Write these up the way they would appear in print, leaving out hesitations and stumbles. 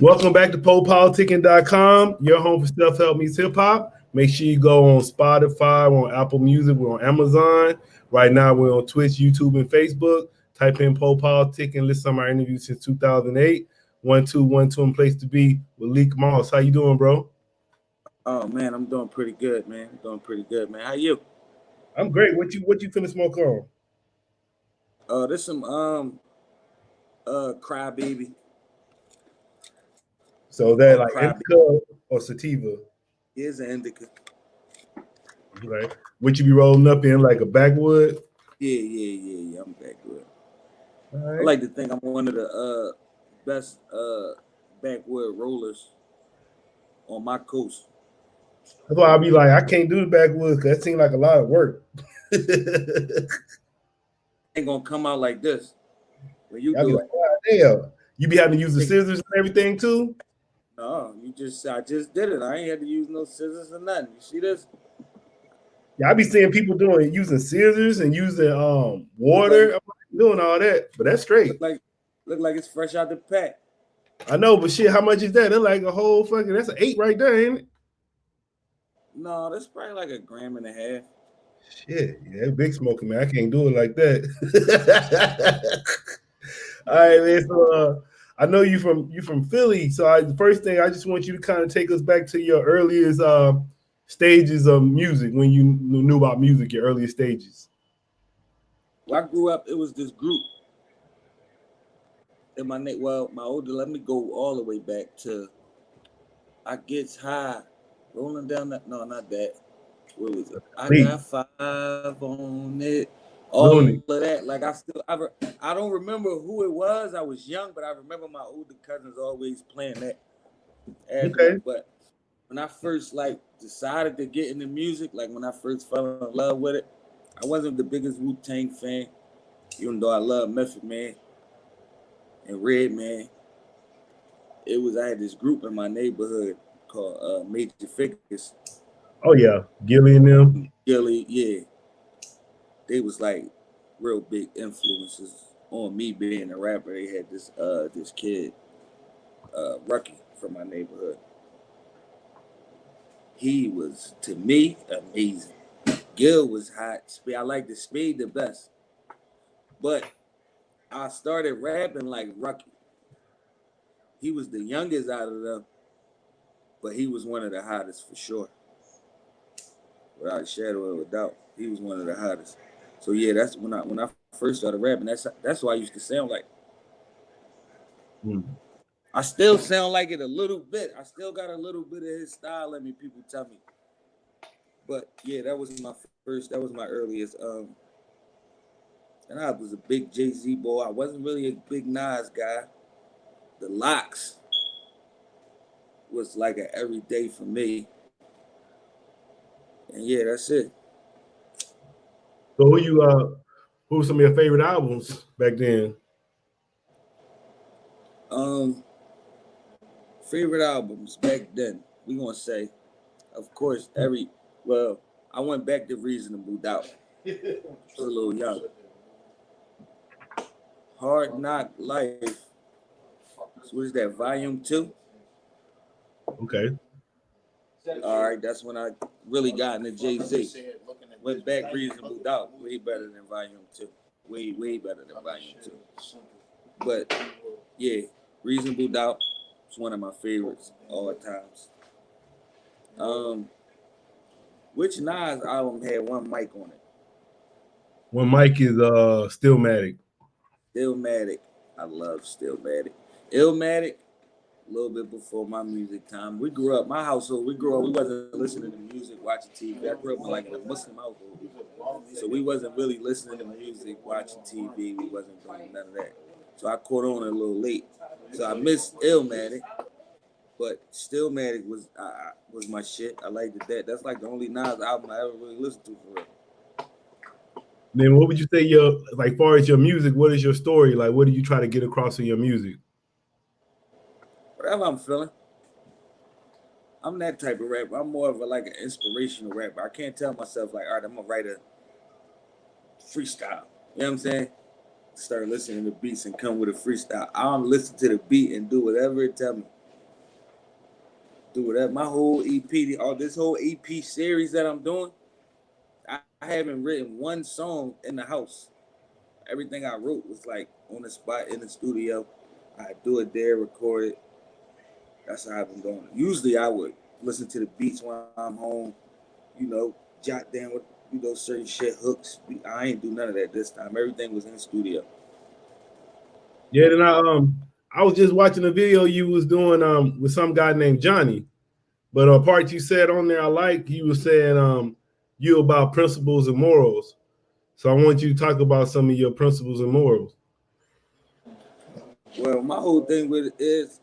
Welcome back to PoPolitickin.com, your home for self-help meets hip-hop. Make sure you go on Spotify, we're on Apple Music, we're on Amazon. Right now, we're on Twitch, YouTube, and Facebook. Type in PoPolitickin, listen to my interviews since 2008. 1212 and place to be with Lik Moss. How you doing, bro? Oh man, I'm doing pretty good, man. I'm doing pretty good, man. How you? I'm great. What you finna smoke on? This some crybaby. So that like Crybaby. indica or sativa? Here's an indica. Right. What you be rolling up in like a backwood? Yeah. I'm back good. All I right. like to think I'm one of the best backwood rollers on my coast. That's why I be like, I can't do the backwoods because that seems like a lot of work. Ain't gonna come out like this. When you I'll be do like, it, God damn. You be having to use the scissors and everything too? no, I just did it. I ain't had to use no scissors or nothing. You see this? Yeah, I be seeing people doing using scissors and using Look like water. I'm like, doing all that, but that's straight. look like look like it's fresh out the pack. I know, but shit, how much is that? They're like a whole fucking that's an 8 right there, ain't it? No, that's probably like a gram and a half. Shit, yeah, big smoking man. I can't do it like that. All right, man. So I know you from Philly. So the first thing I just want you to kind of take us back to your earliest stages of music when you knew about music. Your earliest stages. When I grew up, it was this group in my older, let me go all the way back to I gets high, rolling down that, no, not that. What was it? I Lee, got five on it. All of Looney. that. Like I don't remember who it was. I was young, but I remember my older cousins always playing that as Okay. well. But when I first like decided to get into music, like when I first fell in love with it, I wasn't the biggest Wu-Tang fan, even though I love Method Man and Redman. I had this group in my neighborhood called Major Figures. Oh yeah, Gilly and them. Gilly, yeah, they was like real big influences on me being a rapper. They had this kid, Rucky from my neighborhood. He was to me amazing. Gil was hot. I like the Speed the best, but I started rapping like Rucky. He was the youngest out of them, but he was one of the hottest for sure, without a shadow of a doubt. He was one of the hottest. So yeah, that's when I first started rapping. That's what I used to sound like. Hmm. I still sound like it a little bit. I still got a little bit of his style in me. People tell me, but yeah, that was my first. That was my earliest. And I was a big Jay Z boy. I wasn't really a big Nas guy. The Locks was like an everyday for me. And yeah, that's it. So who were some of your favorite albums back then? Um, Favorite albums back then. We gonna say, of course, well, I went back to Reasonable Doubt. I was a little young. Hard Knock Life. So what is that? Volume 2? Okay. All right, that's when I really got into Jay Z. Went back Reasonable Doubt. Way better than Volume 2. Way better than Volume 2. But yeah, Reasonable Doubt is one of my favorites all times. Um, which Nas album had one mic on it? When Mike is Stillmatic. Stillmatic. I love Stillmatic. Illmatic, a little bit before my music time. We grew up, my household, we wasn't listening to music, watching TV. I grew up in like in a Muslim household. So we wasn't really listening to music, watching TV. We wasn't doing none of that. So I caught on a little late. So I missed Illmatic, but Stillmatic was my shit. I liked that. That's like the only Nas album I ever really listened to for real. Then what would you say your like far as your music, what is your story? Like what do you try to get across in your music? Whatever I'm feeling. I'm that type of rapper. I'm more of like an inspirational rapper. I can't tell myself like, all right, I'm gonna write a freestyle. You know what I'm saying? Start listening to beats and come with a freestyle. I don't listen to the beat and do whatever it tell me. Do whatever. My whole EP, this whole EP series that I'm doing, I haven't written one song in the house. Everything I wrote was like on the spot in the studio. I do it there, record it. That's how I've been doing. Usually I would listen to the beats when I'm home, jot down with certain shit, hooks. I ain't do none of that this time. Everything was in the studio. Yeah, then I was just watching a video you was doing with some guy named Johnny. But a part you said on there I like, you were saying you about principles and morals. So I want you to talk about some of your principles and morals. Well, my whole thing with it is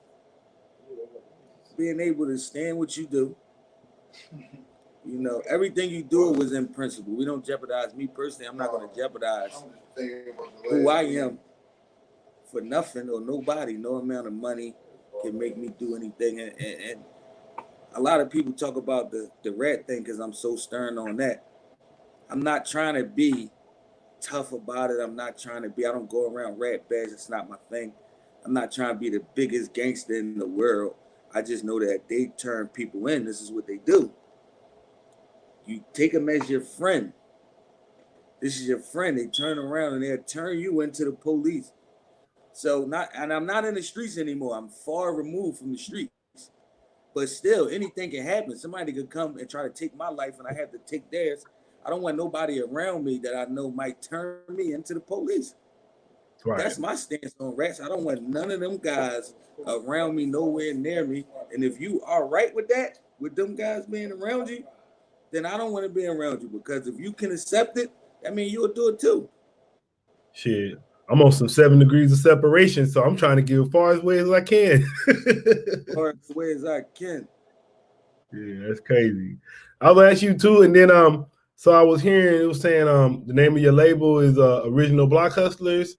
being able to stand what you do. Everything you do was in principle. We don't jeopardize. Me personally, I'm not going to jeopardize who I am for nothing or nobody. No amount of money can make me do anything. And a lot of people talk about the rat thing because I'm so stern on that. I'm not trying to be tough about it. I don't go around rat bags. It's not my thing. I'm not trying to be the biggest gangster in the world. I just know that they turn people in. This is what they do. You take them as your friend. This is your friend. They turn around and they'll turn you into the police. And I'm not in the streets anymore. I'm far removed from the streets. But still, anything can happen. Somebody could come and try to take my life and I have to take theirs. I don't want nobody around me that I know might turn me into the police. Right. That's my stance on rats. I don't want none of them guys around me, nowhere near me. And if you are right with that, with them guys being around you, then I don't want to be around you, because if you can accept it, I mean, you'll do it too. Shit, I'm on some 7 degrees of separation, so I'm trying to get as far away as I can. As far away as I can. Yeah, that's crazy. I'll ask you too, and then so I was hearing it was saying the name of your label is Original Block Hustlaz.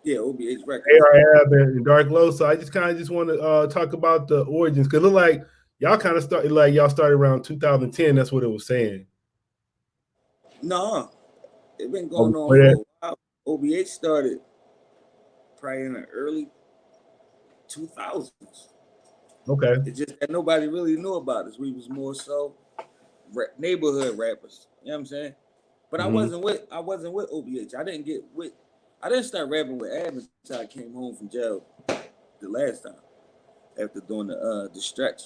Yeah, OBH Records. ARAB and Dark Low. So I just kind of want to talk about the origins, because it looked like y'all kind of started around 2010. That's what it was saying. No, it's been going on for a while. OBH started probably in the early 2000s. Okay. It's just that nobody really knew about us. We was more so neighborhood rappers. You know what I'm saying? But I wasn't with OBH. I didn't start rapping with Ab until I came home from jail the last time, after doing the stretch.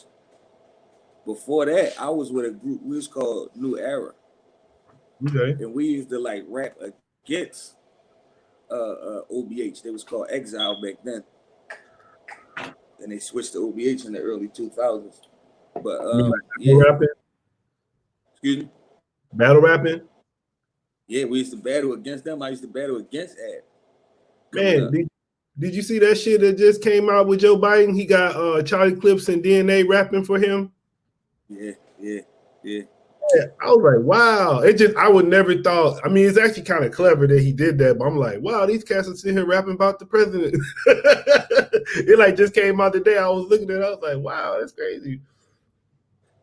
Before that, I was with a group we was called New Era. Okay. And we used to rap against OBH. They was called Exile back then. And they switched to OBH in the early 2000s. But yeah. Rapping? Excuse me? Battle rapping? Yeah, we used to battle against them. I used to battle against Ad. Man, did you see that shit that just came out with Joe Biden? He got Charlie Clips and DNA rapping for him. Yeah. I was like, wow. I would never thought. I mean, it's actually kind of clever that he did that, but I'm like, wow, these cats are sitting here rapping about the president. It just came out today. I was looking at it, I was like, wow, that's crazy.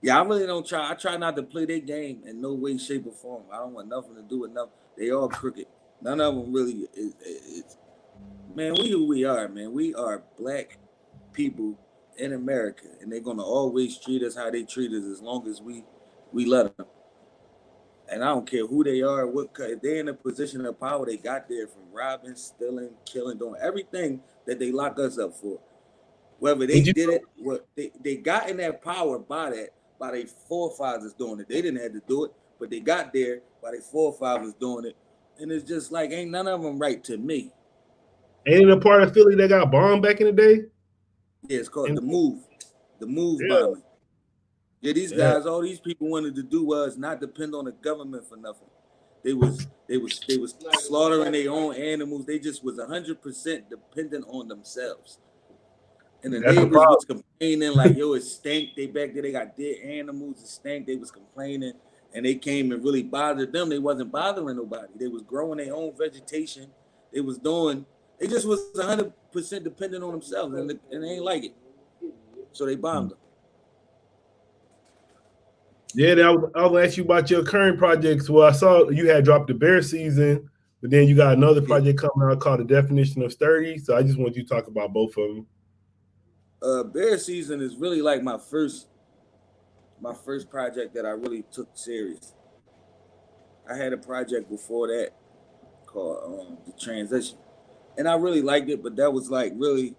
Yeah, I really don't try. I try not to play their game in no way, shape, or form. I don't want nothing to do with them. They all crooked. None of them really is. Man, we who we are, man. We are black people in America, and they're gonna always treat us how they treat us as long as we let them. And I don't care who they are, if they're in a position of power, they got there from robbing, stealing, killing, doing everything that they lock us up for. Whether they did it, they got in that power by their forefathers doing it. They didn't have to do it, but they got there by their forefathers doing it. And it's just ain't none of them right to me. Ain't it a part of Philly that got bombed back in the day? Yeah, it's called the Move. The Move bombing. Yeah, these guys, all these people wanted to do was not depend on the government for nothing. They was slaughtering their own animals. They just was 100% dependent on themselves. And the neighbors was complaining yo, it stank. They back there, they got dead animals, it stank. They was complaining, and they came and really bothered them. They wasn't bothering nobody. They was growing their own vegetation. They just was 100% dependent on themselves, and they ain't like it. So they bombed them. Yeah, I'll ask you about your current projects. Well, I saw you had dropped the Bear Season, but then you got another project coming out called The Definition of Sturdy. So I just want you to talk about both of them. Bear Season is really like my first project that I really took serious. I had a project before that called The Transition, and I really liked it, but that was like really,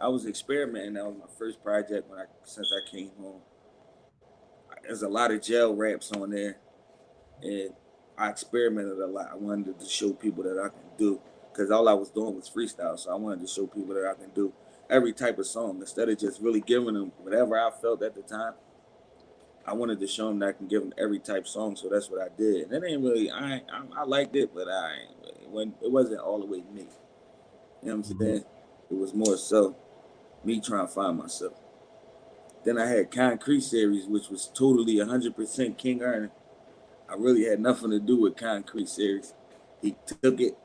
I was experimenting. That was my first project since I came home. There's a lot of jail raps on there, and I experimented a lot. I wanted to show people that I can do, because all I was doing was freestyle. So I wanted to show people that I can do every type of song instead of just really giving them whatever I felt at the time. I wanted to show them that I can give them every type of song. So that's what I did. And it ain't really, I liked it, but it wasn't all the way me. You know what I'm saying? It was more so me trying to find myself. Then I had Concrete Series, which was totally 100% King Ernie. I really had nothing to do with Concrete Series. He took it,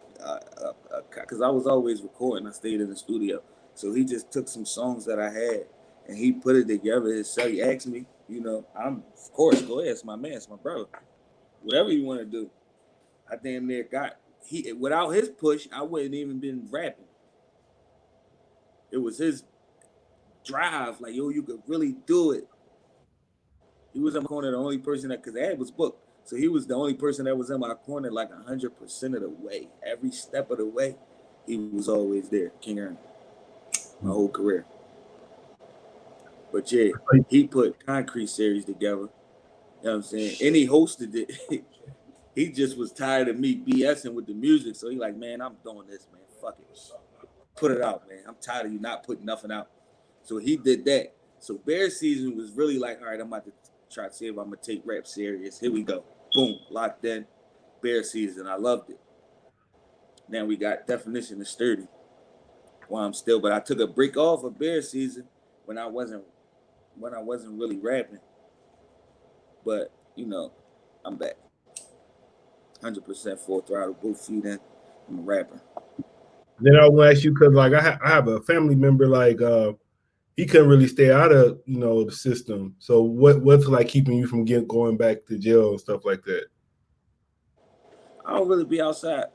because I was always recording. I stayed in the studio. So he just took some songs that I had, and he put it together. So he asked me, of course, go ahead. It's my man. It's my brother. Whatever you want to do. I damn near without his push, I wouldn't even been rapping. It was his drive, like, yo, you could really do it. He was in my corner, the only person because Ad was booked. So he was the only person that was in my corner like 100% of the way. Every step of the way, he was always there, King Ernie, my whole career. But yeah, he put Concrete Series together. You know what I'm saying? And he hosted it. He just was tired of me BSing with the music. So he like, man, I'm doing this, man. Fuck it. Put it out, man. I'm tired of you not putting nothing out. So he did that. So Bear Season was really like, all right, I'm about to try to see if I'm going to take rap serious. Here we go. Boom. Locked in. Bear Season. I loved it. Now we got Definition of Sturdy. But I took a break off of Bear Season when I wasn't really rapping. But, I'm back. 100% full throttle, both feet in. I'm a rapper. Then I want to ask you, because like I have a family member, like he couldn't really stay out of the system. So what's like keeping you from going back to jail and stuff like that? I don't really be outside,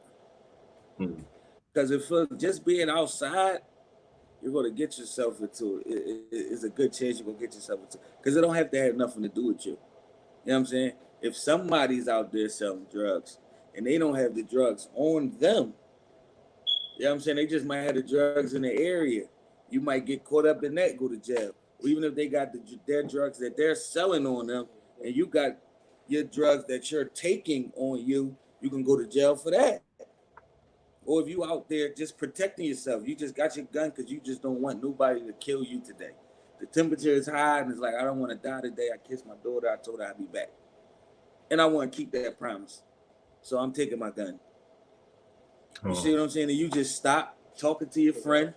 because if just being outside, you're gonna get yourself into it. It's a good chance you're gonna get yourself into, because it don't have to have nothing to do with you. You know what I'm saying? If somebody's out there selling drugs and they don't have the drugs on them, you know what I'm saying? They just might have the drugs in the area. You might get caught up in that, go to jail. Or even if they got their drugs that they're selling on them, and you got your drugs that you're taking on you, you can go to jail for that. Or if you out there just protecting yourself, you just got your gun because you just don't want nobody to kill you today. The temperature is high, and it's like, I don't want to die today. I kissed my daughter. I told her I'd be back. And I want to keep that promise. So I'm taking my gun. You see what I'm saying? And you just stop talking to your friend,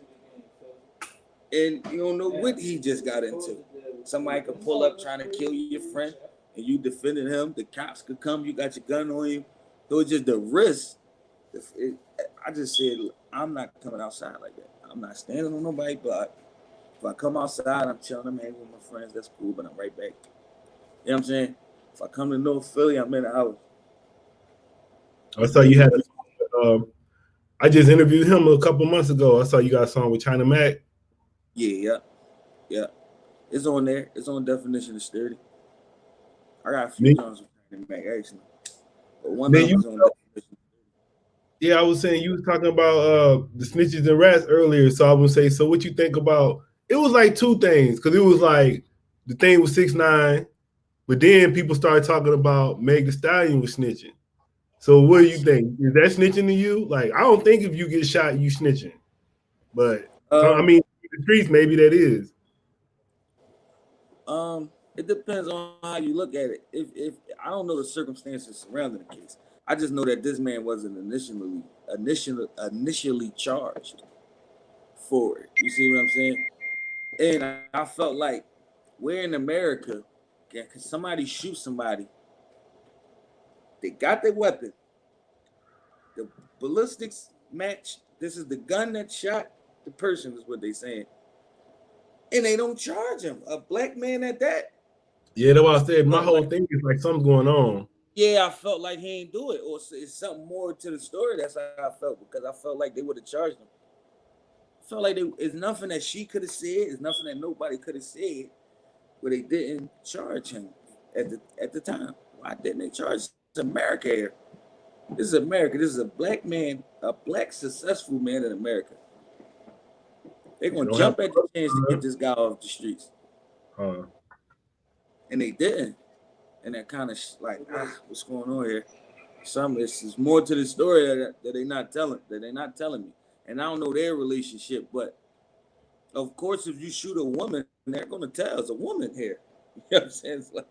and you don't know what he just got into. Somebody could pull up trying to kill your friend, and you defended him. The cops could come. You got your gun on you. So it's just the risk. I just said, I'm not coming outside like that. I'm not standing on nobody, but if I come outside, I'm chilling, I'm hanging with my friends, that's cool, but I'm right back. You know what I'm saying? If I come to North Philly, I'm in the house. I saw you had, I just interviewed him a couple months ago. I saw you got a song with China Mac. Yeah. It's on there. It's on Definition of Sturdy. I got a few songs with China Mac, actually. But one of them is on Definition. Yeah, I was saying you was talking about the snitches and rats earlier, so I would say, so what you think about? It was like two things, because it was like the thing was 6ix9ine, but then people started talking about Meg Thee Stallion was snitching. So what do you think? Is that snitching to you? Like, I don't think if you get shot, you snitching, but I mean, in the streets maybe that is. It depends on how you look at it. If I don't know the circumstances surrounding the case, I just know that this man wasn't initially charged for it. You see what I'm saying? And I felt like we're in America. Can somebody shoot somebody? They got their weapon. The ballistics match. This is the gun that shot the person, is what they saying. And they don't charge him. A black man at that. Yeah, that's what I said. My whole thing is like something's going on. Yeah, I felt like he ain't do it, or it's something more to the story. That's how I felt, because I felt like they would have charged him. felt like it's nothing that she could have said. It's nothing that nobody could have said, where they didn't charge him at the time. Why didn't they charge? It's America here. This is America. This is a black man, a black successful man in America. They're gonna jump at the chance to get this guy off the streets, and they didn't. And that kind of like, what's going on here? It's more to the story that they're not telling. That they're not telling me. And I don't know their relationship, but of course, if you shoot a woman, they're gonna tell it's a woman here. You know what I'm saying? It's like,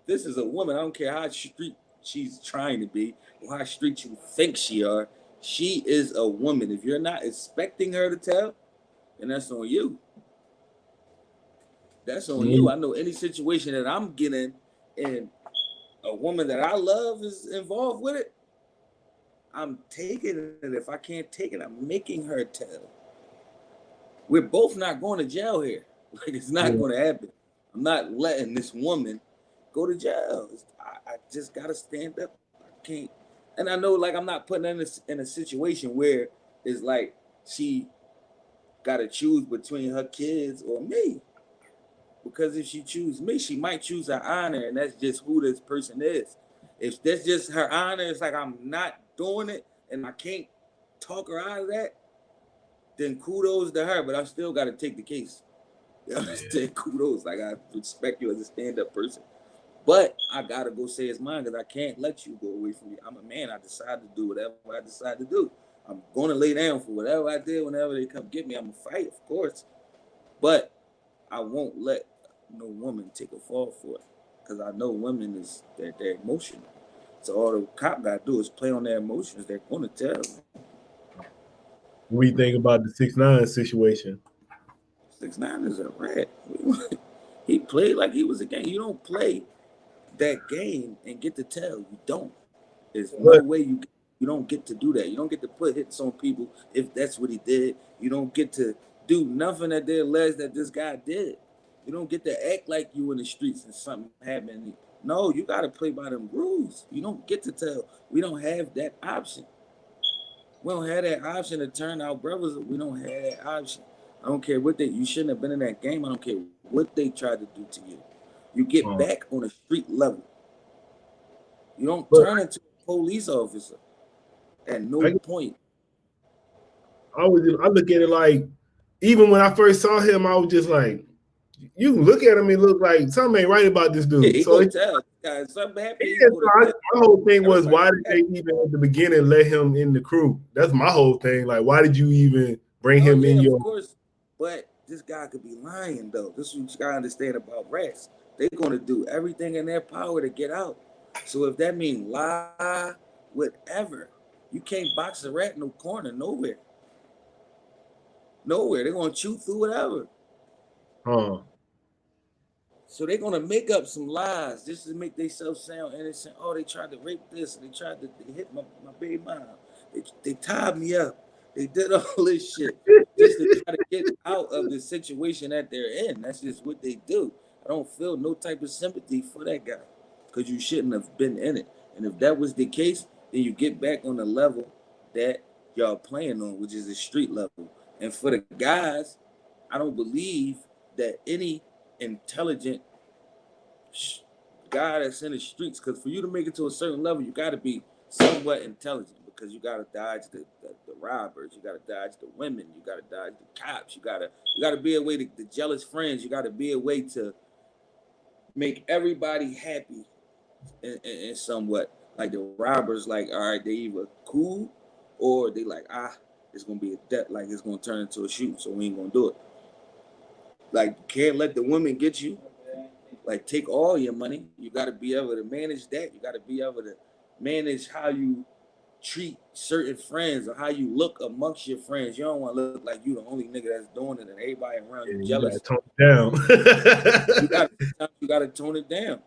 this is a woman. I don't care how street she's trying to be or how street you think she are. She is a woman. If you're not expecting her to tell, then that's on you. That's on you. I know any situation that I'm getting and a woman that I love is involved with it, I'm taking it. If I can't take it, I'm making her tell. We're both not going to jail here. Like, it's not going to happen. I'm not letting this woman go to jail. I just got to stand up. I can't. And I know, like, I'm not putting her in a situation where it's like she got to choose between her kids or me. Because if she chooses me, she might choose her honor, and that's just who this person is. If that's just her honor, it's like I'm not doing it, and I can't talk her out of that, then kudos to her, but I still got to take the case. You understand? Kudos. Like, I respect you as a stand-up person. But I got to go say it's mine because I can't let you go away from me. I'm a man. I decide to do whatever I decide to do. I'm going to lay down for whatever I did whenever they come get me. I'm going to fight, of course. But I won't let no woman take a fall for it because I know women they're emotional. So all the cop got to do is play on their emotions. They're going to tell. What do you think about the 6ix9ine situation? 6ix9ine is a rat. He played like he was a game. You don't play that game and get to tell. You don't. There's no way you don't get to do that. You don't get to put hits on people if that's what he did. You don't get to do nothing that they allege that this guy did. You don't get to act like you in the streets and something happened. No, you got to play by them rules. You don't get to tell. We don't have that option. We don't have that option to turn our brothers. We don't have that option. I don't care what you shouldn't have been in that game. I don't care what they tried to do to you. You get back on a street level. You don't turn into a police officer at no point. I look at it like, even when I first saw him, I was just like, you can look at him and look like something ain't right about this dude. Yeah, he so tell. Something happened. My whole thing was, why did they even at the beginning let him in the crew? That's my whole thing. Like, why did you even bring him in your? Of course, but this guy could be lying though. This is what you gotta understand about rats. They're gonna do everything in their power to get out. So if that means lie, whatever, you can't box a rat in no corner nowhere. Nowhere. They're gonna chew through whatever. So they're gonna make up some lies just to make themselves sound innocent. Oh, they tried to rape this, and they hit my baby mom. They tied me up. They did all this shit just to try to get out of the situation that they're in. That's just what they do. I don't feel no type of sympathy for that guy because you shouldn't have been in it. And if that was the case, then you get back on the level that y'all playing on, which is the street level. And for the guys, I don't believe that any intelligent guy that's in the streets, because for you to make it to a certain level, you got to be somewhat intelligent, because you got to dodge the robbers, you got to dodge the women, you got to dodge the cops, you got to be a way to the jealous friends, you got to be a way to make everybody happy and somewhat. Like the robbers, like, all right, they either cool or they like, it's gonna be a death, like it's gonna turn into a shoot, so we ain't gonna do it. Like, you can't let the women get you. Like, take all your money. You got to be able to manage that. You got to be able to manage how you treat certain friends or how you look amongst your friends. You don't want to look like you the only nigga that's doing it and everybody around you jealous. You got to tone it down. you got to tone it down.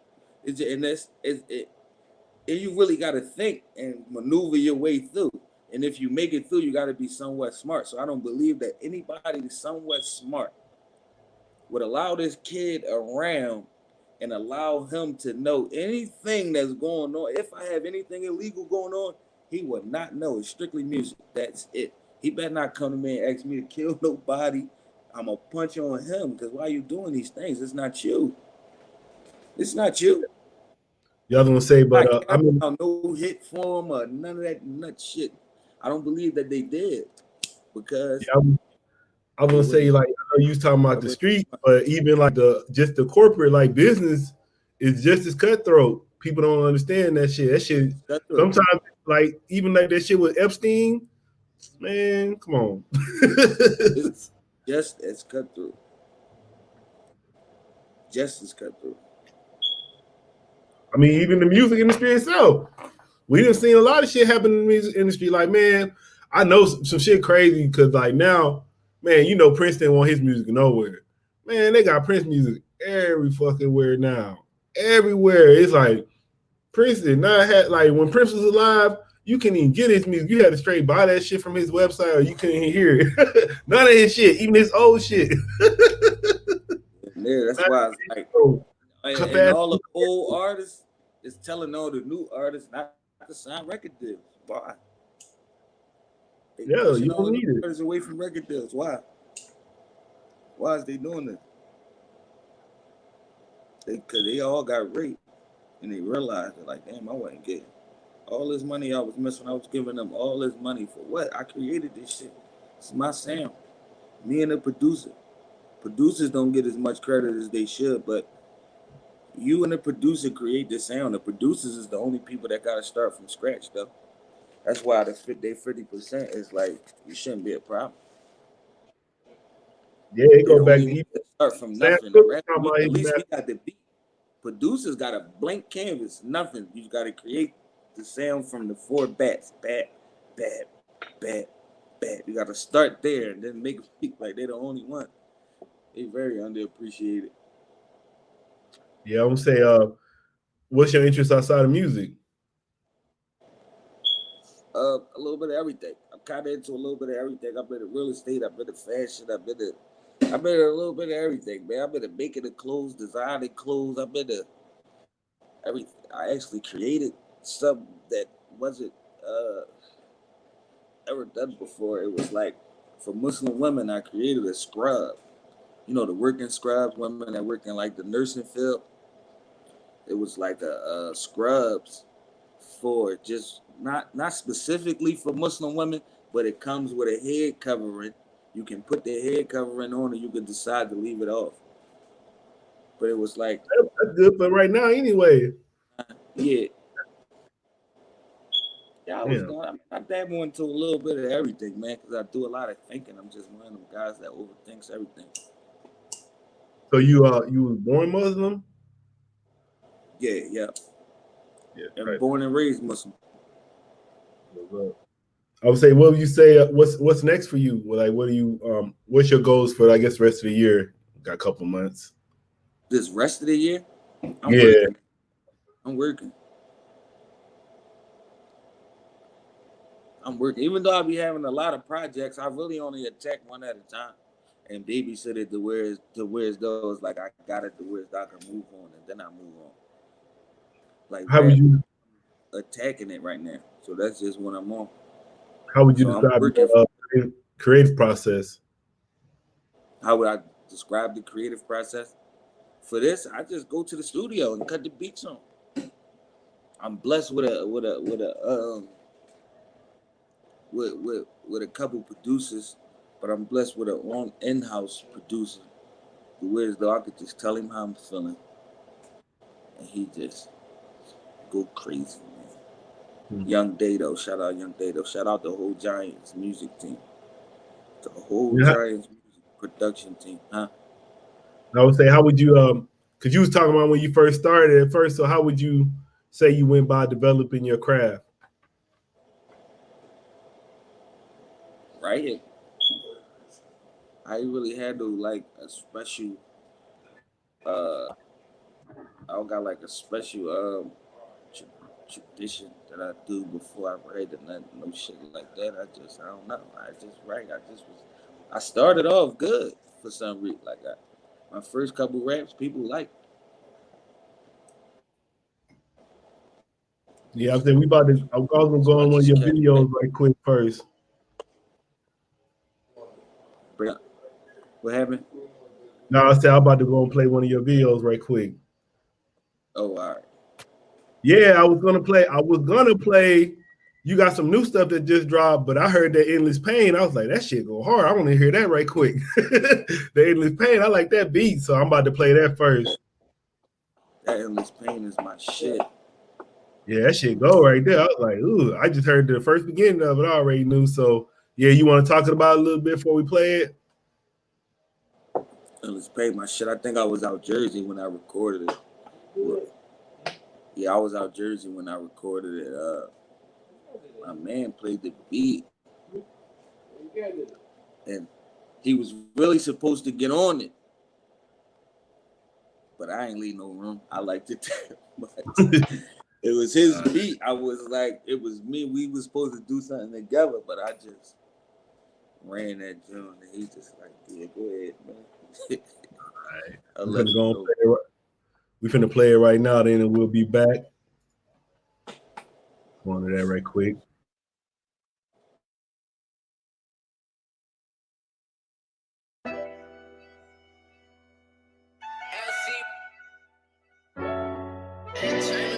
And you really got to think and maneuver your way through. And if you make it through, you got to be somewhat smart. So I don't believe that anybody that's somewhat smart would allow this kid around and allow him to know anything that's going on. If I have anything illegal going on, he would not know. It's strictly music. That's it. He better not come to me and ask me to kill nobody. I'm gonna punch on him because why are you doing these things? It's not you. It's not you. Y'all gonna say, but I I mean, no hit form or none of that nut shit. I don't believe that they did because yeah, I was gonna say, like, I know you was talking about the street, but even like the corporate like business is just as cutthroat. People don't understand that shit. That shit sometimes, like, even like that shit with Epstein, man, come on. It's just as cutthroat. Just as cutthroat. I mean, even the music industry itself. We done seen a lot of shit happen in the music industry. Like, man, I know some shit crazy because, like, now, man, you know, Prince didn't want his music nowhere. Man, they got Prince music every fucking where now. Everywhere. It's like Prince did not have, like, when Prince was alive, you couldn't even get his music. You had to straight buy that shit from his website or you couldn't even hear it. None of his shit, even his old shit. Yeah, that's why it's like, and all the old artists is telling all the new artists not to sign record deals. Why? They pushing all the new artists away from record deals. Why? Why is they doing this? Because they all got raped and they realized that, like, damn, I wasn't getting all this money I was missing. I was giving them all this money for what? I created this shit. It's my sound. Me and the producer. Producers don't get as much credit as they should, but you and the producer create the sound. The producers is the only people that got to start from scratch, though. That's why they 50% is like, you shouldn't be a problem. Yeah, it go back to start from nothing. At least we got the beat. Producers got a blank canvas, nothing. You got to create the sound from the 4 bats. Bat, bat, bat, bat. You got to start there and then make it speak like they're the only one. They very underappreciated. Yeah, I'm gonna say, what's your interest outside of music? A little bit of everything. I'm kind of into a little bit of everything. I've been in real estate. I've been in fashion. I've been in a little bit of everything, man. I've been in making the clothes, designing clothes. I've been in everything. I actually created something that wasn't ever done before. It was like for Muslim women, I created a scrub. You know, the working scrubs, women that work in like the nursing field. It was like a scrubs for just not specifically for Muslim women, but it comes with a head covering. You can put the head covering on, and you can decide to leave it off. But it was like that's good for right now, anyway. Yeah. Yeah, I dabble into a little bit of everything, man, because I do a lot of thinking. I'm just one of them guys that overthinks everything. So you was born Muslim? Yeah. I'm born and raised Muslim. I would say, what would you say? What's next for you? Like, what do you? What's your goals for? I guess the rest of the year. Got a couple months. This rest of the year, I'm working. Even though I be having a lot of projects, I really only attack one at a time and babysit it to where it's those like I got it to where I can move on and then I move on. Like how would you attacking it right now? So that's just what I'm on. How would you describe the creative process? How would I describe the creative process? For this, I just go to the studio and cut the beats on. I'm blessed with a couple producers, but I'm blessed with an in-house producer. Whereas though I could just tell him how I'm feeling, and he just go crazy, man. Young Dato, shout out Young Dato, shout out the whole Giants music team, the whole Giants music production team, huh? I would say, how would you because you was talking about when you first started at first, so how would you say you went by developing your craft? Right. I really had to like a special I got like a special tradition that I do before I write and no shit like that. I don't know. I just write. I started off good for some reason. Like my first couple raps, people liked. Yeah, I said I was gonna go on one of your videos right quick first. What happened? No, I said I'm about to go and play one of your videos right quick. Oh, all right. Yeah, I was gonna play. You got some new stuff that just dropped, but I heard that Endless Pain. I was like, that shit go hard. I want to hear that right quick. The Endless Pain, I like that beat, so I'm about to play that first. That Endless Pain is my shit. Yeah, that shit go right there. I was like, ooh, I just heard the first beginning of it. I already knew. So yeah, you want to talk about it a little bit before we play it? Endless Pain, my shit. I think I was out Jersey when I recorded it. Yeah, I was out Jersey when I recorded it. My man played the beat, and he was really supposed to get on it, but I ain't leave no room. I liked it that much. It was his beat. I was like, it was me. We was supposed to do something together, but I just ran that joint, and he just like, yeah, go ahead, man. All right. We finna play it right now, then and we'll be back. Going to that right quick.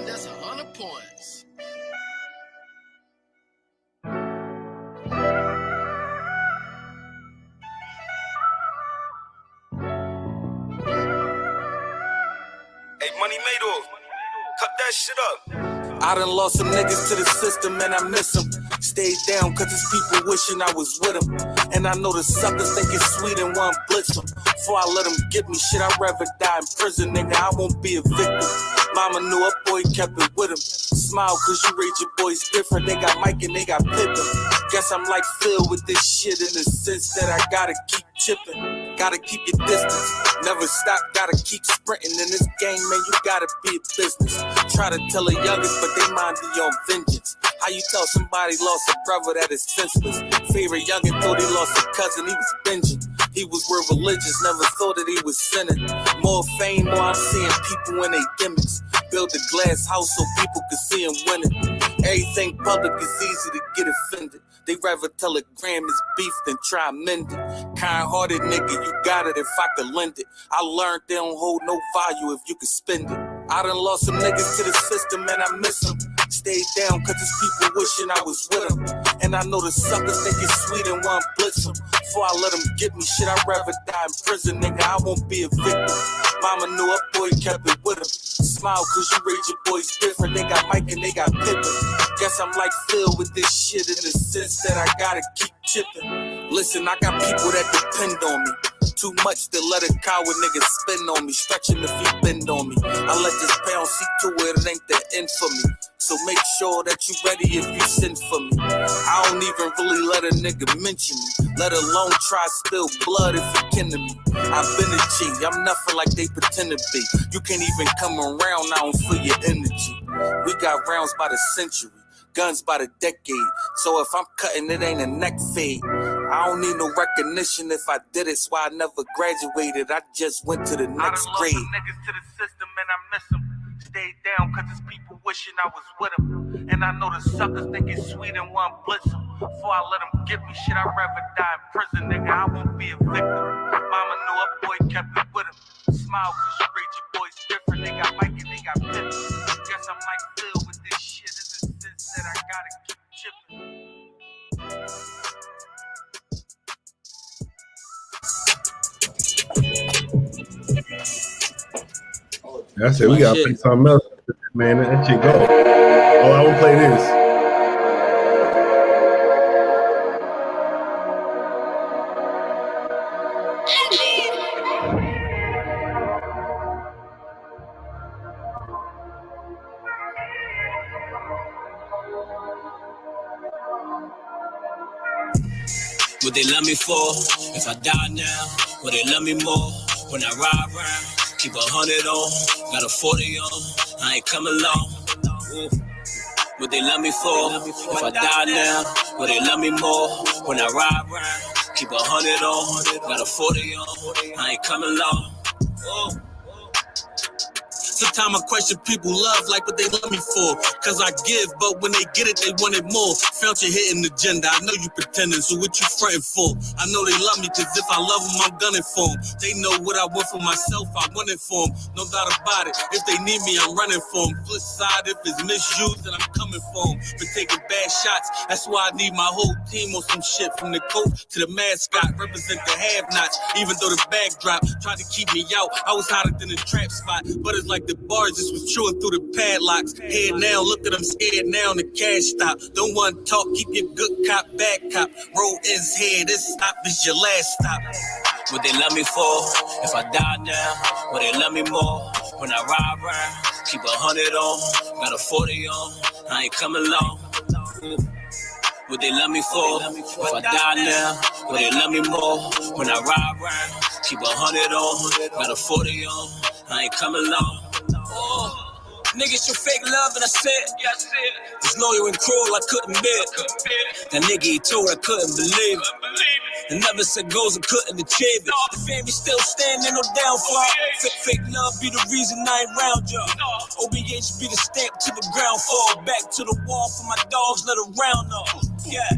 That's 100 points. Hey, Money Madoff, cut that shit up. I done lost some niggas to the system and I miss them. Stayed down cause it's people wishing I was with them. And I know the suckers think it's sweet and want blitz them. Before I let them get me shit, I'd rather die in prison, nigga. I won't be a victim. Mama knew a boy kept it with him. Smile cause you rate your boys different. They got Mike and they got Pippin. Guess I'm like Phil with this shit in the sense that I gotta keep chipping. Gotta keep your distance. Never stop, gotta keep sprinting. In this game, man, you gotta be a business. Try to tell the youngest, but they mind be on vengeance. How you tell somebody lost a brother that is senseless? Favorite youngin' thought he lost a cousin, he was binging. He was real religious, never thought that he was sinning. More fame, more I'm seeing people in their gimmicks. Build a glass house so people can see him winning. Everything public is easy to get offended. They rather tell a gram is beef than try mend it. Kind-hearted nigga, you got it if I could lend it. I learned they don't hold no value if you could spend it. I done lost some niggas to the system and I miss them. Stayed down cause it's people wishing I was with them. And I know the suckers think it's sweet and want blitz them. Before I let them get me shit, I'd rather die in prison, nigga. I won't be a victim. Mama knew a boy kept it with him. Smile cause you rate your boys different. They got Mike and they got Pippin. Guess I'm like Phil with this shit in the sense that I gotta keep chipping. Listen, I got people that depend on me. Too much to let a coward nigga spin on me. Stretching the feet bend on me. I let this pound see to it ain't the end for me. So make sure that you ready if you send for me. I don't even really let a nigga mention me. Let alone try spill blood if you kin to me. I've been a G, I'm nothing like they pretend to be. You can't even come around, I don't feel your energy. We got rounds by the century. Guns by the decade. So if I'm cutting, it ain't a neck fade. I don't need no recognition if I did it. That's why I never graduated. I just went to the next grade. I done lost some niggas to the system and I miss them. Stayed down cause it's people wishing I was with them. And I know the suckers think it's sweet and want blitz them. Before I let them get me shit, I'd rather die in prison, nigga. I won't be a victim. Mama knew a boy kept it with him. Smile cause you rate your boys different. They got Mike and they got Pippin. Guess I'm like Phil with this shit in the sense that I gotta keep chipping. I said we gotta play something else, man. That shit go. Oh, I will play this. What they love me for? If I die now, will they love me more? When I ride around, keep 100 on, got a 40 on, I ain't come along. Ooh. What they love me for? If I die now, will they love me more? When I ride around, keep 100 on, got a 40 on, I ain't come along. Ooh. Sometimes I question people love like what they love me for. Cause I give, but when they get it, they want it more. Found your hidden agenda, I know you pretending, so what you fronting for? I know they love me, cause if I love them, I'm gunning for them. They know what I want for myself, I want it for them. No doubt about it, if they need me, I'm running for them. Flip side, if it's misused, then I'm coming for them. Been taking bad shots, that's why I need my whole team on some shit. From the coach to the mascot, represent the have-nots. Even though the backdrop tried to keep me out, I was hotter than a trap spot. But it's like the bars just was chewing through the padlocks. Head now, look at them scared now, the cash stop. Don't want to talk, keep your good cop, bad cop. Roll his head, this stop is your last stop. What they love me for? If I die now, will they love me more? When I ride around, keep 100 on, got a 40 on, I ain't coming long. What they love me for? If I die now, will they love me more? When I ride around, keep 100 on, got a 40 on, I ain't coming long. Oh. Niggas show fake love and I said, was loyal and cruel, I couldn't bear it. That nigga he told I couldn't believe it. And never said goals I couldn't achieve it. The family still standing, no downfall. Fake love be the reason I ain't round y'all. OBH be the stamp to the ground, fall back to the wall for my dogs, let a round off. Yeah.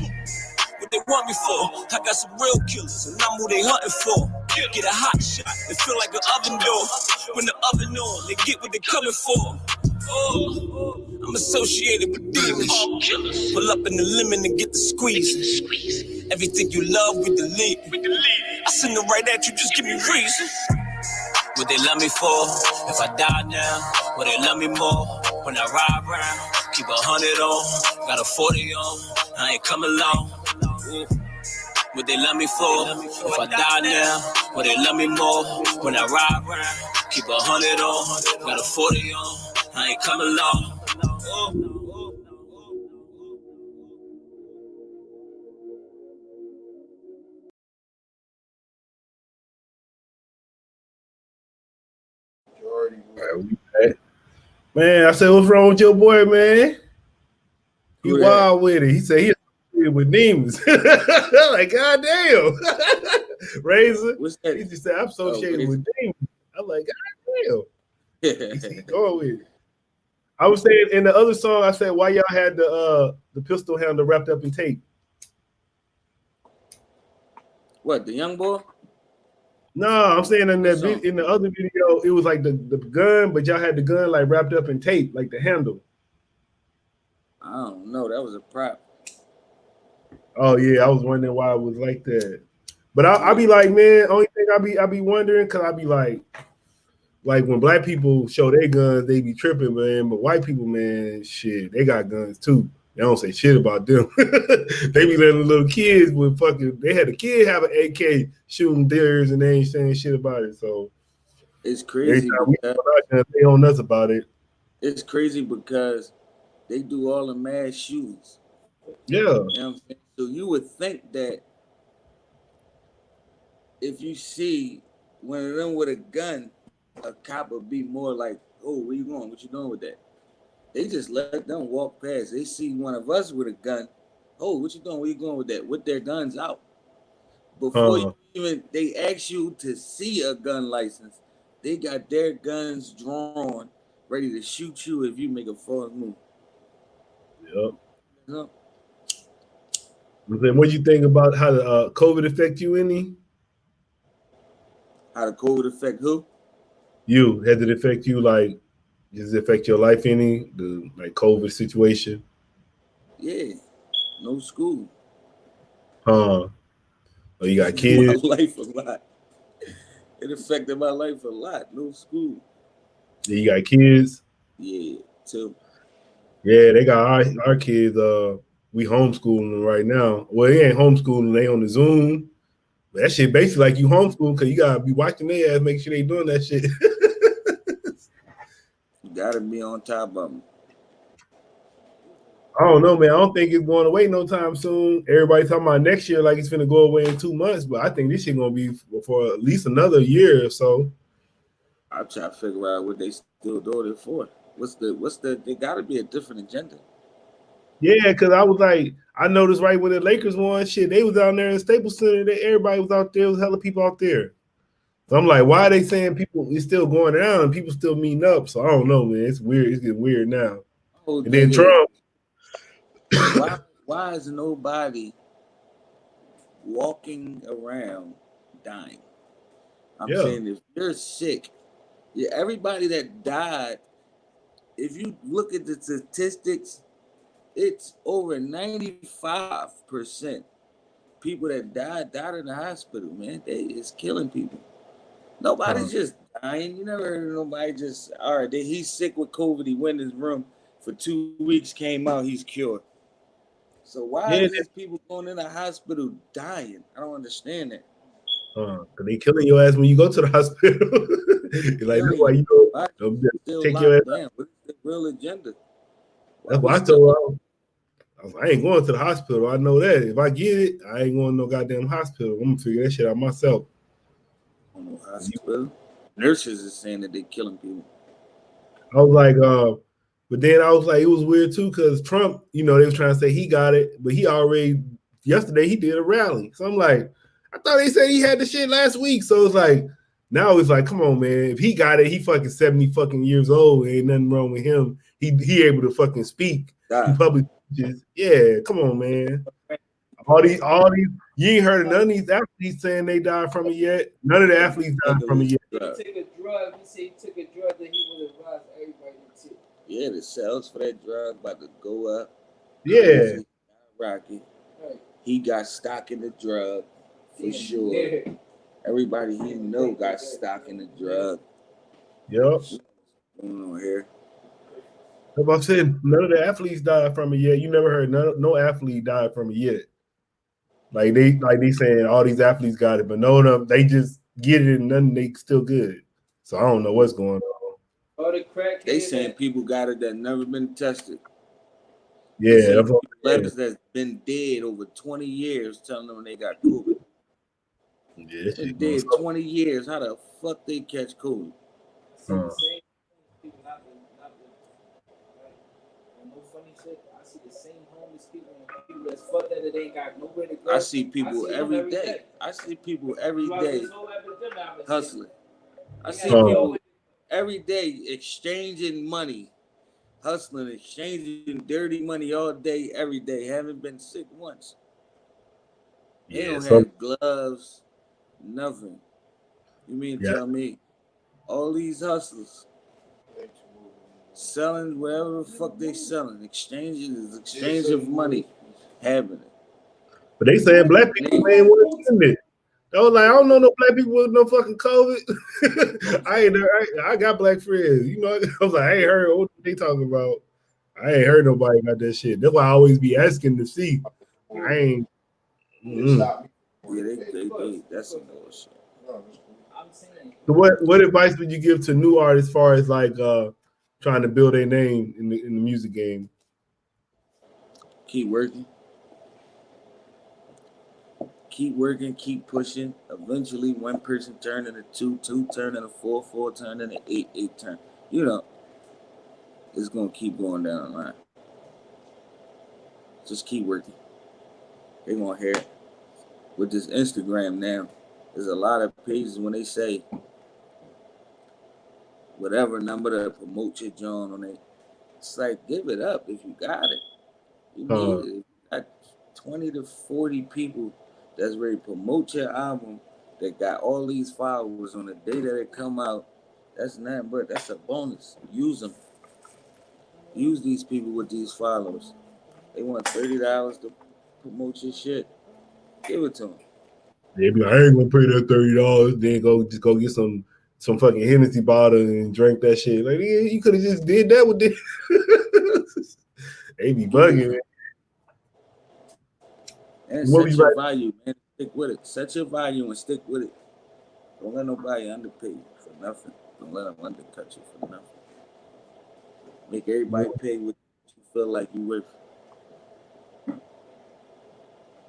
What they want me for? I got some real killers, and I'm who they hunting for. Get a hot shot, it feel like an oven door. When the oven on, they get what they coming for. Oh, I'm associated with demons. Pull up in the lemon and get the squeeze. Everything you love, we delete. I send it right at you, just give me reason. What they love me for? If I die now, will they love me more? When I ride around, keep 100 on, got a 40 on, I ain't coming long. What they love me for? If I die now, will they love me more? When I ride around, keep 100 on, got a 40 on, I ain't coming long. Man, I said, what's wrong with your boy, man? He wild with it. He said he associated with demons. Like, goddamn. Razor. What's that? He just said, I'm associated with demons. I'm like, goddamn. He going with it. I was saying in the other song, I said, why y'all had the pistol handle wrapped up in tape? What, the young boy? No, I'm saying in that in the other video, it was like the gun, but y'all had the gun like wrapped up in tape, like the handle. I don't know. That was a prop. Oh yeah, I was wondering why it was like that. But I be like, man, only thing I be wondering, because I be like when black people show their guns, they be tripping, man. But white people, man, shit, they got guns too. They don't say shit about them. They be letting the little kids with fucking. They had a kid have an AK shooting theirs, and they ain't saying shit about it. So it's crazy. They on us about it. It's crazy because they do all the mass shootings. Yeah. You know what I'm saying? So you would think that if you see one of them with a gun, a cop would be more like, "Oh, where you going? What you doing with that?" They just let them walk past. They see one of us with a gun. "Oh, what you doing? Where you going with that?" With their guns out. Before you even, they ask you to see a gun license. They got their guns drawn, ready to shoot you if you make a false move. Yep. Yep. What do you think about how the COVID affect you any? How the COVID affect who? You. Has it affect you, like, does it affect your life any? The like COVID situation? Yeah. No school. Oh, you got kids? My life a lot. It affected my life a lot. No school. Yeah, you got kids? Yeah, too. Yeah, they got our kids. We homeschooling them right now. Well, they ain't homeschooling. They on the Zoom. But that shit basically like you homeschool because you gotta be watching their ass, make sure they doing that shit. You gotta be on top of them. I don't know, man. I don't think it's going away no time soon. Everybody talking about next year like it's gonna go away in 2 months, but I think this shit gonna be for at least another year or so. I'm trying to figure out what they still doing it for. What's the? There gotta be a different agenda. Yeah, because I was like, I noticed right when the Lakers won, shit, they was down there in Staples Center. Everybody was out there. There was hella people out there. So I'm like, why are they saying people it's still going down and people still meeting up? So I don't know, man. It's weird. It's getting weird now. And then Trump. Why is nobody walking around dying? I'm saying if you're sick, everybody that died, if you look at the statistics, it's over 95% people that died in the hospital, man. It's killing people. Nobody's just dying. You never heard of nobody just, all right, he's sick with COVID. He went in his room for 2 weeks, came out, he's cured. So why is these people going in the hospital dying? I don't understand that. Cause they killing your ass when you go to the hospital. You're like, no, why you go take your ass down. What's the real agenda? That's what I told her. I ain't going to the hospital. I know that. If I get it, I ain't going to no goddamn hospital. I'm gonna figure that shit out myself. No hospital. Nurses is saying that they're killing people. I was like, but then I was like, it was weird too, because Trump, they was trying to say he got it, but he already yesterday he did a rally. So I'm like, I thought they said he had the shit last week. So it's like now it's like, come on, man. If he got it, he fucking 70 fucking years old. Ain't nothing wrong with him. He able to fucking speak. He public speeches. Yeah, come on, man. All these, you ain't heard of none of these athletes saying they died from it yet. None of the athletes died from it yet. He took a drug. He said he took a drug that he would advise everybody to take. Yeah, the sales for that drug about to go up. Yeah. Rocky. Right. He got stock in the drug for sure. Yeah. Everybody he know got stock in the drug. Yep. What's going on here? Like I said, none of the athletes died from it yet. You never heard no athlete died from it yet. Like they saying all these athletes got it, but no of them, they just get it and nothing, they still good. So I don't know what's going on. Oh, the crack. They saying people got it that never been tested. Yeah, that's been dead over 20 years telling them they got COVID. Yeah, been dead 20 years. How the fuck they catch COVID? That's fucked that it ain't got nowhere to go. I see people every day. I see people every day hustling. I see people every day exchanging money, hustling, exchanging dirty money all day, every day. Haven't been sick once. They don't have gloves, nothing. You mean tell me all these hustlers selling wherever the fuck they selling, exchange of money. Having it. But they saying black people ain't want to spend it. I was like, I don't know no black people with no fucking COVID. I got black friends. I was like, I ain't heard what they talking about. I ain't heard nobody got that shit. That's why I always be asking to see. I ain't. Yeah, that's some bullshit. So what advice would you give to new artists as far as like trying to build a name in the music game? Keep working. Keep working, keep pushing. Eventually, one person turn into two, two turn into four, four turn into eight, eight turn. It's gonna keep going down the line. Just keep working. They gonna hear it. With this Instagram now, there's a lot of pages when they say whatever number to promote your joint on it. It's like, give it up if you got it. You need it. If you got 20 to 40 people that's ready to promote your album that got all these followers on the day that it come out, that's nothing but that's a bonus. Use them. Use these people with these followers. They want $30 to promote your shit. Give it to them. They be like, I ain't gonna pay that $30. Then go get some fucking Hennessy bottle and drink that shit. Like, yeah, you could have just did that with this. They be bugging, man. And set your value, man. Stick with it. Set your value and stick with it. Don't let nobody underpay you for nothing. Don't let them undercut you for nothing. Make everybody pay what you feel like you worth.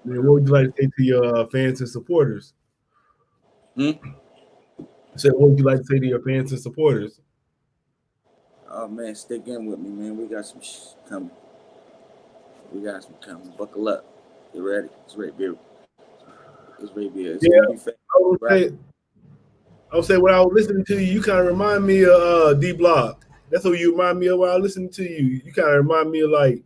Man, what would you like to say to your fans and supporters? So what would you like to say to your fans and supporters? Oh, man, stick in with me, man. We got some coming. Buckle up. Get ready. It's right here. It's right here. It's gonna be fast. I would say when I was listening to you, you kind of remind me of D Block. That's what you remind me of when I was listening to you. You kind of remind me of like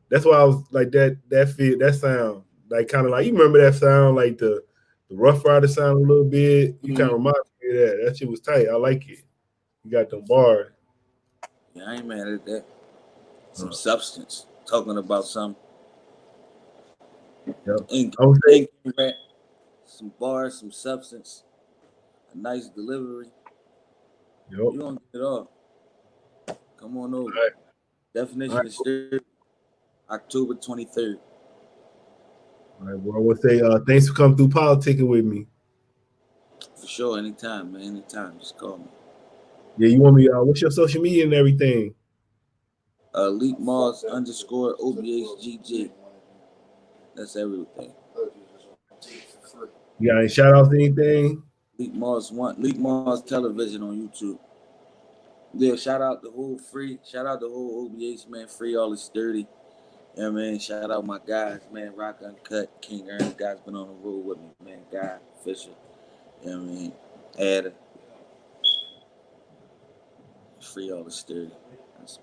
that's why I was like that sound like kind of like you remember that sound like the Rough Rider sound a little bit. You kind of remind me of that. That shit was tight. I like it. You got them bars. Yeah, I ain't mad at that. Some substance. Talking about some ink, I would say, ink rap, some bars, some substance, a nice delivery. You gonna get it all. Come on over. right. Definition is Thursday, October 23rd. All right, well, I would say thanks for coming through politicking with me. For sure, anytime, man. Anytime. Just call me. Yeah, you want me? What's your social media and everything? Lik Moss _ OBHGG. That's everything. You got any shout outs, anything? Lik Moss Television on YouTube. Yeah, shout out the whole OBH, man. Free all is sturdy. Yeah, man. Shout out my guys, man. Rock Uncut, King Ernest, guys been on the road with me, man. Guy Fisher. Yeah, man. Adder. Free all is sturdy. That's